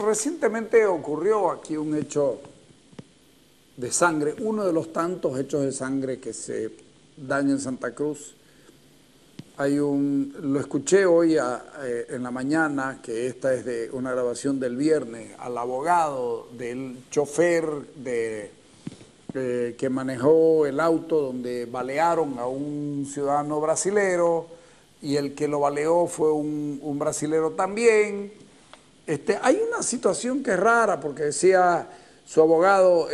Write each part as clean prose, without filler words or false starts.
Recientemente ocurrió aquí un hecho de sangre, uno de los tantos hechos de sangre que se dan en Santa Cruz. Lo escuché hoy en la mañana, que esta es de una grabación del viernes, al abogado del chofer que manejó el auto donde balearon a un ciudadano brasilero, y el que lo baleó fue un brasilero también. Hay una situación que es rara, porque decía su abogado,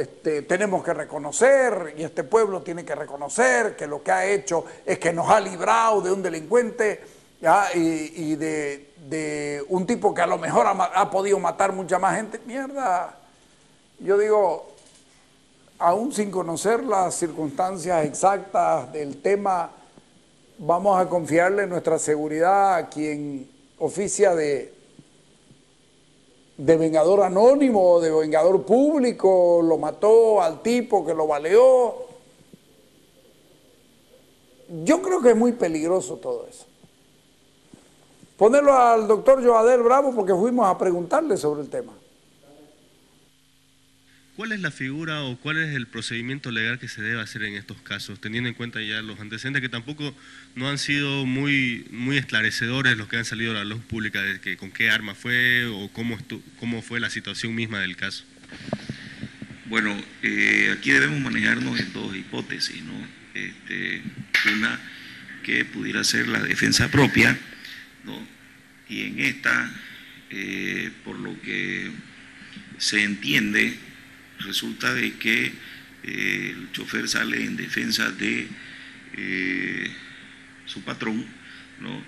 tenemos que reconocer, y este pueblo tiene que reconocer que lo que ha hecho es que nos ha librado de un delincuente, ¿ya? Y de un tipo que a lo mejor ha podido matar mucha más gente. Mierda, yo digo, aún sin conocer las circunstancias exactas del tema, vamos a confiarle nuestra seguridad a quien oficia de vengador anónimo, de vengador público, lo mató al tipo que lo baleó. Yo creo que es muy peligroso todo eso. Ponerlo al doctor Joader Bravo, porque fuimos a preguntarle sobre el tema. ¿Cuál es la figura o cuál es el procedimiento legal que se debe hacer en estos casos, teniendo en cuenta ya los antecedentes que tampoco no han sido muy esclarecedores los que han salido a la luz pública, de que con qué arma fue o cómo fue la situación misma del caso? Bueno, aquí debemos manejarnos en dos hipótesis, ¿no? Una que pudiera ser la defensa propia, ¿no? Y en esta, por lo que se entiende, resulta de que el chofer sale en defensa de su patrón, ¿no?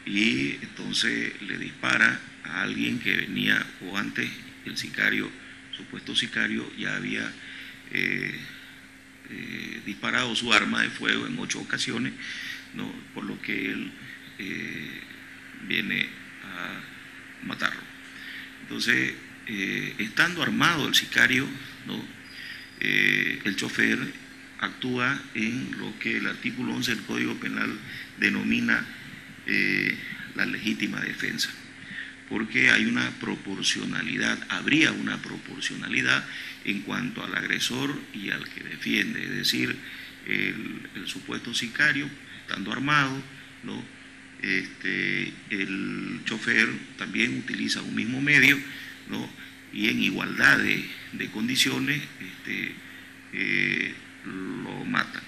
Y entonces le dispara a alguien que venía, o antes el sicario, supuesto sicario, ya había disparado su arma de fuego en 8 ocasiones, ¿no? Por lo que él viene a matarlo. Entonces, estando armado el sicario, ¿no? El chofer actúa en lo que el artículo 11 del Código Penal denomina la legítima defensa, porque hay una proporcionalidad, habría una proporcionalidad en cuanto al agresor y al que defiende, es decir, el supuesto sicario, estando armado, ¿no? El chofer también utiliza un mismo medio, ¿no? Y en igualdad de condiciones lo matan.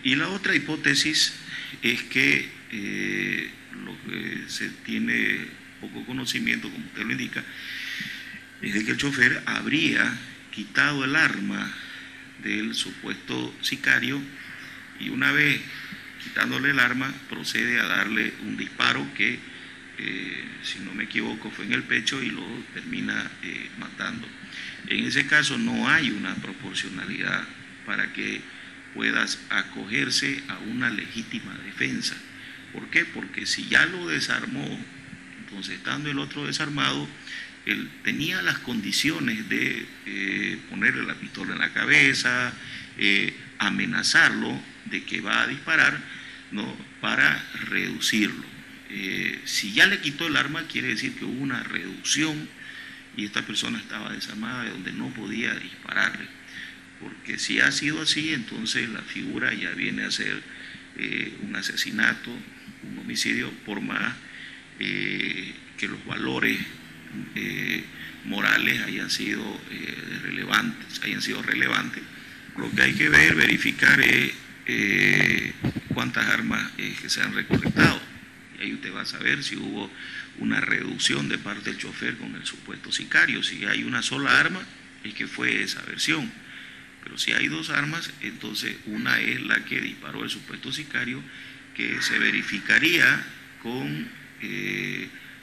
Y la otra hipótesis es que lo que se tiene poco conocimiento, como usted lo indica, es de que el chofer habría quitado el arma del supuesto sicario, y una vez quitándole el arma procede a darle un disparo que, si no me equivoco, fue en el pecho, y lo termina matando. En ese caso no hay una proporcionalidad para que puedas acogerse a una legítima defensa. ¿Por qué? Porque si ya lo desarmó, entonces estando el otro desarmado, él tenía las condiciones de ponerle la pistola en la cabeza, amenazarlo de que va a disparar, ¿no? Para reducirlo. Si ya le quitó el arma, quiere decir que hubo una reducción y esta persona estaba desarmada, de donde no podía dispararle. Porque si ha sido así, entonces la figura ya viene a ser un asesinato, un homicidio, por más que los valores morales hayan sido relevantes. Lo que hay que ver, verificar es cuántas armas que se han recolectado. Y ahí usted va a saber si hubo una reducción de parte del chofer con el supuesto sicario. Si hay una sola arma, es que fue esa versión. Pero si hay 2 armas, entonces una es la que disparó el supuesto sicario, que se verificaría con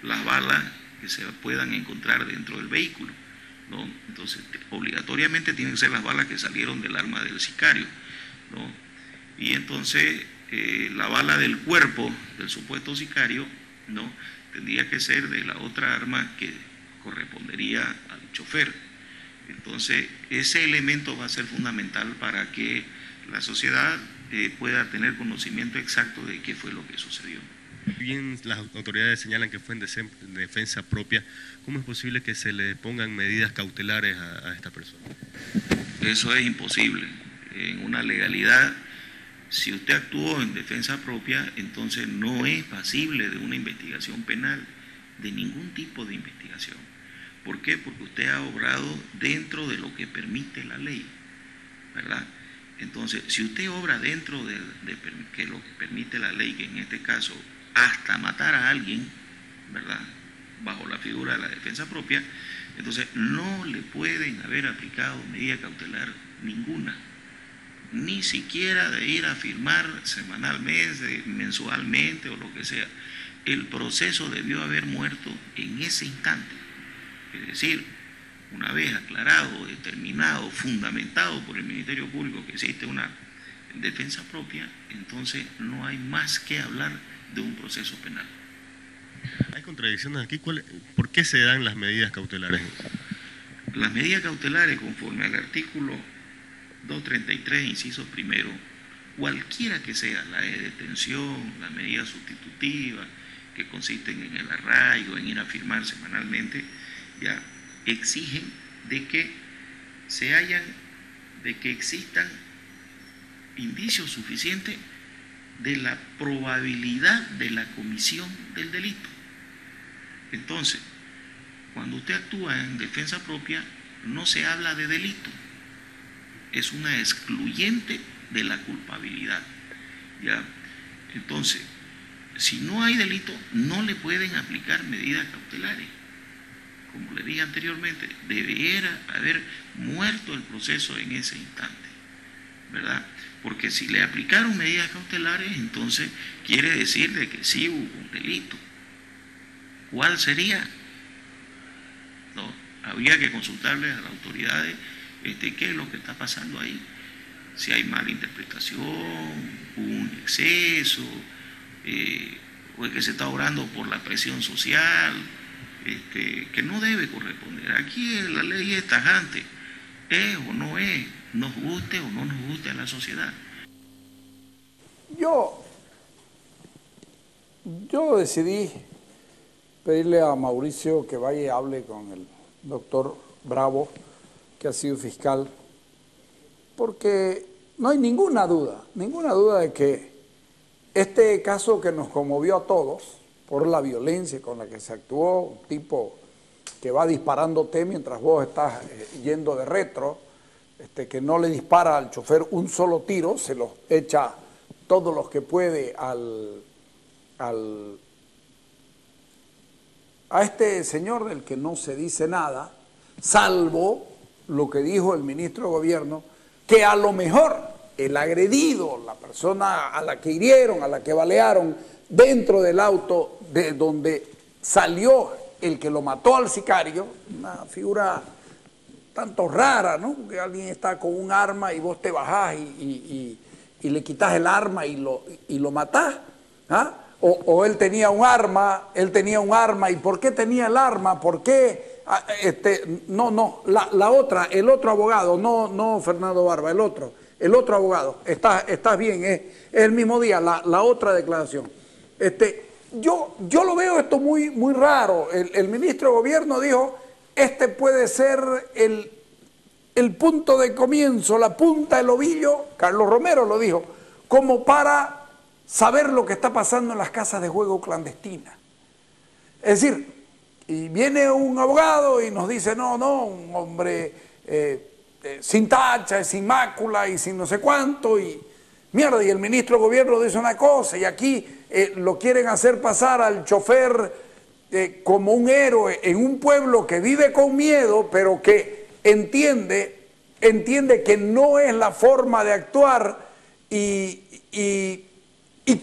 las balas que se puedan encontrar dentro del vehículo, ¿no? Entonces, obligatoriamente tienen que ser las balas que salieron del arma del sicario, ¿no? Y entonces, la bala del cuerpo del supuesto sicario, ¿no? Tendría que ser de la otra arma que correspondería al chofer. Entonces, ese elemento va a ser fundamental para que la sociedad pueda tener conocimiento exacto de qué fue lo que sucedió. Bien, las autoridades señalan que fue en defensa propia. ¿Cómo es posible que se le pongan medidas cautelares a esta persona? Eso es imposible. En una legalidad, si usted actuó en defensa propia, entonces no es pasible de una investigación penal, de ningún tipo de investigación. ¿Por qué? Porque usted ha obrado dentro de lo que permite la ley, ¿verdad? Entonces, si usted obra dentro de lo que permite la ley, que en este caso hasta matar a alguien, ¿verdad?, bajo la figura de la defensa propia, entonces no le pueden haber aplicado medida cautelar ninguna, ni siquiera de ir a firmar semanalmente, mensualmente o lo que sea. El proceso debió haber muerto en ese instante. Es decir, una vez aclarado, determinado, fundamentado por el Ministerio Público que existe una defensa propia, entonces no hay más que hablar de un proceso penal. Hay contradicciones aquí. ¿Por qué se dan las medidas cautelares? Las medidas cautelares, conforme al artículo 233, inciso primero, cualquiera que sea la de detención, la medida sustitutiva, que consisten en el arraigo, en ir a firmar semanalmente, ya exigen de que existan indicios suficientes de la probabilidad de la comisión del delito. Entonces, cuando usted actúa en defensa propia, no se habla de delito, es una excluyente de la culpabilidad, ¿ya? Entonces, si no hay delito, no le pueden aplicar medidas cautelares. Como le dije anteriormente, debiera haber muerto el proceso en ese instante, ¿verdad? Porque si le aplicaron medidas cautelares, entonces quiere decir de que sí hubo un delito. ¿Cuál sería? No, habría que consultarles a las autoridades qué es lo que está pasando ahí. Si hay mala interpretación, un exceso, o es que se está obrando por la presión social, que no debe corresponder. Aquí la ley es tajante, es o no es, nos guste o no nos guste a la sociedad. Yo decidí pedirle a Mauricio que vaya y hable con el doctor Bravo, que ha sido fiscal, porque no hay ninguna duda de que este caso que nos conmovió a todos por la violencia con la que se actuó, un tipo que va disparándote mientras vos estás yendo de retro, que no le dispara al chofer un solo tiro, se los echa todos los que puede a este señor del que no se dice nada, salvo lo que dijo el ministro de Gobierno, que a lo mejor el agredido, la persona a la que hirieron, a la que balearon, dentro del auto de donde salió el que lo mató al sicario, una figura tanto rara, ¿no? Que alguien está con un arma y vos te bajás y le quitas el arma y lo matás, ¿ah? O él tenía un arma, ¿y por qué tenía el arma? ¿Por qué? La otra, el otro abogado, no Fernando Barba, el otro abogado, estás bien, es el mismo día, la otra declaración. Yo lo veo esto muy, muy raro. El ministro de Gobierno dijo, puede ser el punto de comienzo, la punta del ovillo, Carlos Romero lo dijo, como para saber lo que está pasando en las casas de juego clandestinas. Es decir, y viene un abogado y nos dice, no, un hombre sin tacha, sin mácula y sin no sé cuánto, y mierda, y el ministro de Gobierno dice una cosa, y aquí lo quieren hacer pasar al chofer como un héroe en un pueblo que vive con miedo, pero que entiende que no es la forma de actuar y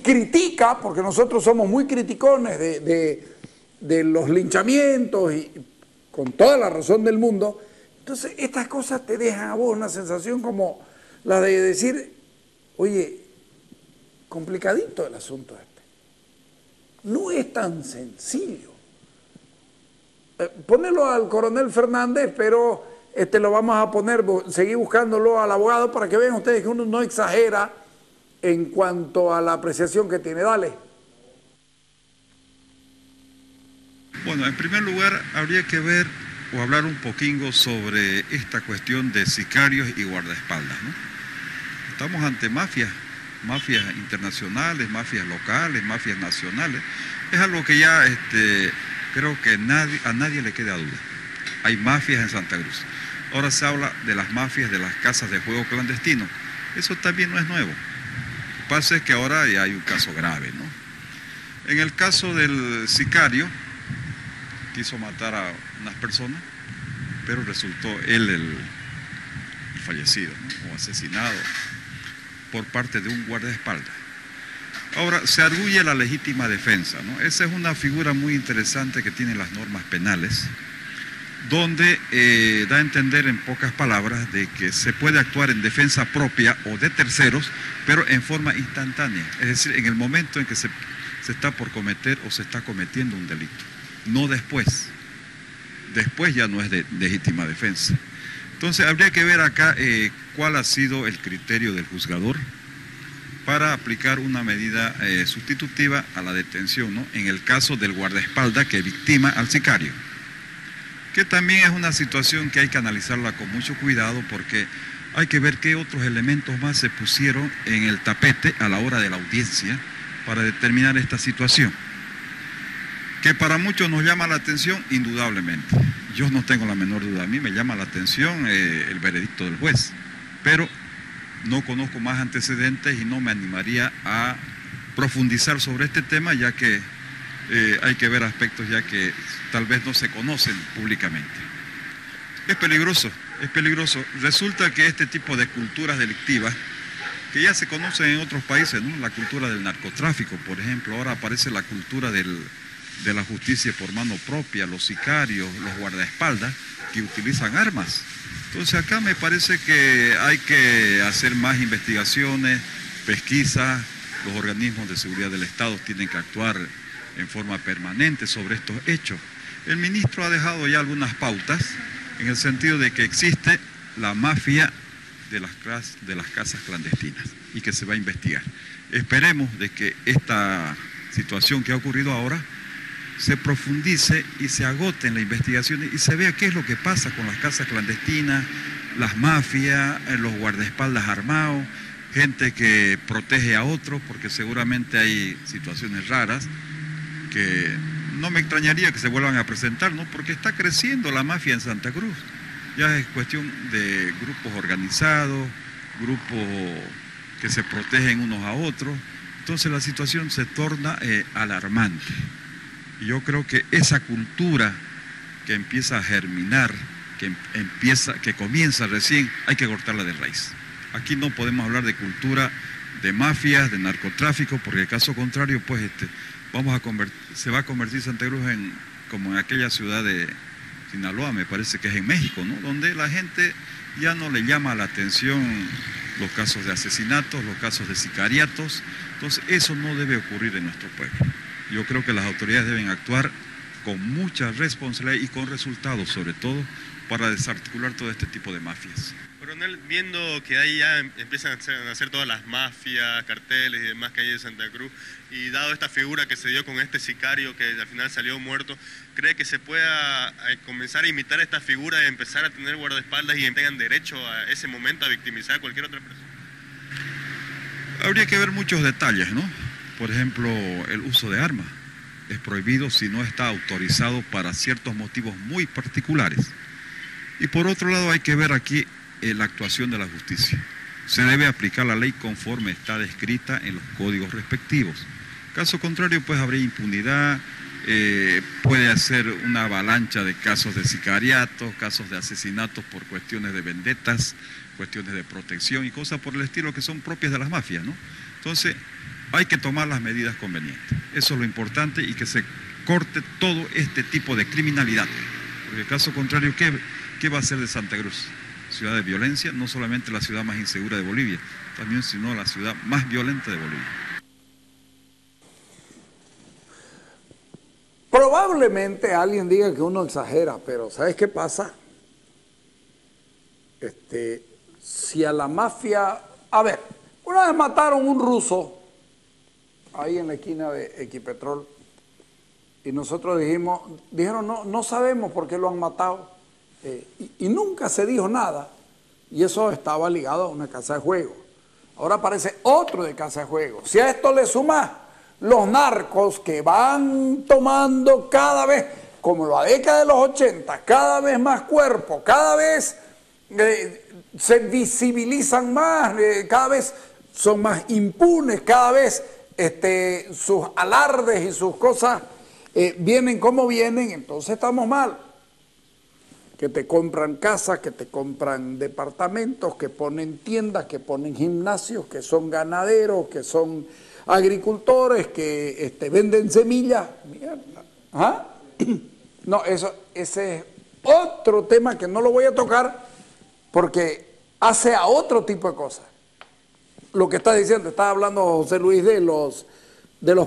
critica, porque nosotros somos muy criticones de los linchamientos y con toda la razón del mundo. Entonces estas cosas te dejan a vos una sensación como la de decir, oye, complicadito el asunto no es tan sencillo. Ponerlo al coronel Fernández, pero lo vamos a poner, seguir buscándolo al abogado para que vean ustedes que uno no exagera en cuanto a la apreciación que tiene. Dale. Bueno, en primer lugar, habría que ver o hablar un poquinho sobre esta cuestión de sicarios y guardaespaldas, ¿no? Estamos ante mafias internacionales, mafias locales, mafias nacionales. Es algo que ya creo que a nadie le queda duda. Hay mafias en Santa Cruz. Ahora se habla de las mafias de las casas de juego clandestinos. Eso también no es nuevo. Lo que pasa es que ahora ya hay un caso grave, ¿no? En el caso del sicario, quiso matar a unas personas, pero resultó él el fallecido, ¿no? O asesinado por parte de un guardaespaldas. Ahora, se arguye la legítima defensa, ¿no? Esa es una figura muy interesante que tienen las normas penales, donde da a entender en pocas palabras de que se puede actuar en defensa propia o de terceros, pero en forma instantánea, es decir, en el momento en que se está por cometer o se está cometiendo un delito, no después. Después ya no es de legítima defensa. Entonces habría que ver acá cuál ha sido el criterio del juzgador para aplicar una medida sustitutiva a la detención, ¿no? En el caso del guardaespaldas que victima al sicario, que también es una situación que hay que analizarla con mucho cuidado, porque hay que ver qué otros elementos más se pusieron en el tapete a la hora de la audiencia para determinar esta situación, que para muchos nos llama la atención, indudablemente. Yo no tengo la menor duda, a mí me llama la atención el veredicto del juez, pero no conozco más antecedentes y no me animaría a profundizar sobre este tema, ya que hay que ver aspectos ya que tal vez no se conocen públicamente. Es peligroso, es peligroso. Resulta que este tipo de culturas delictivas, que ya se conocen en otros países, ¿no? La cultura del narcotráfico, por ejemplo, ahora aparece la cultura de la justicia por mano propia, los sicarios, los guardaespaldas que utilizan armas. Entonces acá me parece que hay que hacer más investigaciones, pesquisas, los organismos de seguridad del Estado tienen que actuar en forma permanente sobre estos hechos. El ministro ha dejado ya algunas pautas en el sentido de que existe la mafia de las casas clandestinas y que se va a investigar. Esperemos de que esta situación que ha ocurrido ahora se profundice y se agote en la investigación y se vea qué es lo que pasa con las casas clandestinas, las mafias, los guardaespaldas armados, gente que protege a otros, porque seguramente hay situaciones raras que no me extrañaría que se vuelvan a presentar, ¿no? Porque está creciendo la mafia en Santa Cruz. Ya es cuestión de grupos organizados, grupos que se protegen unos a otros. Entonces la situación se torna alarmante. Y yo creo que esa cultura que empieza a germinar, que comienza recién, hay que cortarla de raíz. Aquí no podemos hablar de cultura de mafias, de narcotráfico, porque en caso contrario, pues se va a convertir Santa Cruz como en aquella ciudad de Sinaloa, me parece que es en México, ¿no? Donde la gente ya no le llama la atención los casos de asesinatos, los casos de sicariatos. Entonces eso no debe ocurrir en nuestro pueblo. Yo creo que las autoridades deben actuar con mucha responsabilidad y con resultados, sobre todo, para desarticular todo este tipo de mafias. Coronel, viendo que ahí ya empiezan a hacer todas las mafias, carteles y demás que hay en Santa Cruz, y dado esta figura que se dio con este sicario que al final salió muerto, ¿cree que se pueda comenzar a imitar esta figura y empezar a tener guardaespaldas y tengan derecho a ese momento a victimizar a cualquier otra persona? Habría que ver muchos detalles, ¿no? Por ejemplo, el uso de armas es prohibido si no está autorizado para ciertos motivos muy particulares. Y por otro lado hay que ver aquí la actuación de la justicia. Se debe aplicar la ley conforme está descrita en los códigos respectivos. Caso contrario, pues habría impunidad, puede hacer una avalancha de casos de sicariatos, casos de asesinatos por cuestiones de vendetas, cuestiones de protección y cosas por el estilo que son propias de las mafias, ¿no? Entonces, hay que tomar las medidas convenientes. Eso es lo importante y que se corte todo este tipo de criminalidad. Porque caso contrario, ¿qué va a hacer de Santa Cruz? Ciudad de violencia, no solamente la ciudad más insegura de Bolivia, también sino la ciudad más violenta de Bolivia. Probablemente alguien diga que uno exagera, pero ¿sabes qué pasa? Si a la mafia... A ver, Una vez mataron un ruso ahí en la esquina de Equipetrol y nosotros dijeron no sabemos por qué lo han matado y nunca se dijo nada y eso estaba ligado a una casa de juego. Ahora aparece otro de casa de juego. Si a esto le sumas los narcos que van tomando cada vez, como la década de los 80, cada vez más cuerpo, cada vez se visibilizan más, cada vez son más impunes, cada vez sus alardes y sus cosas vienen como vienen, entonces estamos mal. Que te compran casas, que te compran departamentos, que ponen tiendas, que ponen gimnasios, que son ganaderos, que son agricultores, que venden semillas. Mierda. ¿Ah? No, ese es otro tema que no lo voy a tocar porque hace a otro tipo de cosas. Lo que está diciendo, está hablando José Luis de los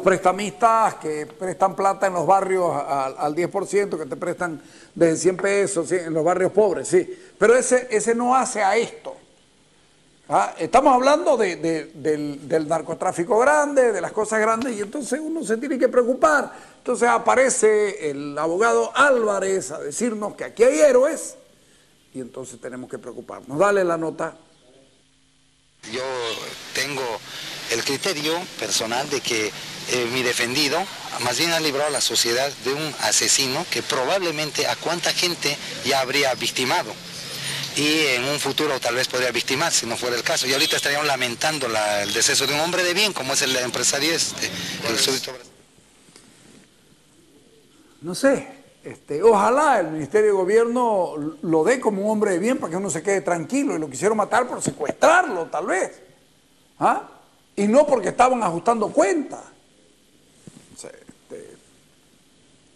prestamistas que prestan plata en los barrios al 10%, que te prestan de 100 pesos, ¿sí? En los barrios pobres, sí. Pero ese no hace a esto. ¿Ah? Estamos hablando del narcotráfico grande, de las cosas grandes, y entonces uno se tiene que preocupar. Entonces aparece el abogado Álvarez a decirnos que aquí hay héroes, y entonces tenemos que preocuparnos. Dale la nota. Yo tengo el criterio personal de que mi defendido más bien ha librado a la sociedad de un asesino que probablemente a cuánta gente ya habría victimado y en un futuro tal vez podría victimar si no fuera el caso. Y ahorita estaríamos lamentando el deceso de un hombre de bien como es el empresario el súbdito. No sé, ojalá el Ministerio de Gobierno lo dé como un hombre de bien para que uno se quede tranquilo y lo quisieron matar por secuestrarlo tal vez. ¿Ah? Y no porque estaban ajustando cuentas. O sea,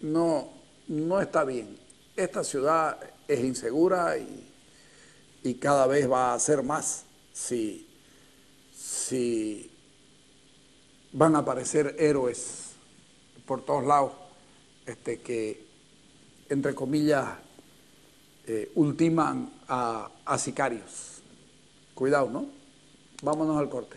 no está bien. Esta ciudad es insegura y cada vez va a ser más si van a aparecer héroes por todos lados que, entre comillas, ultiman a sicarios. Cuidado, ¿no? Vámonos al corte.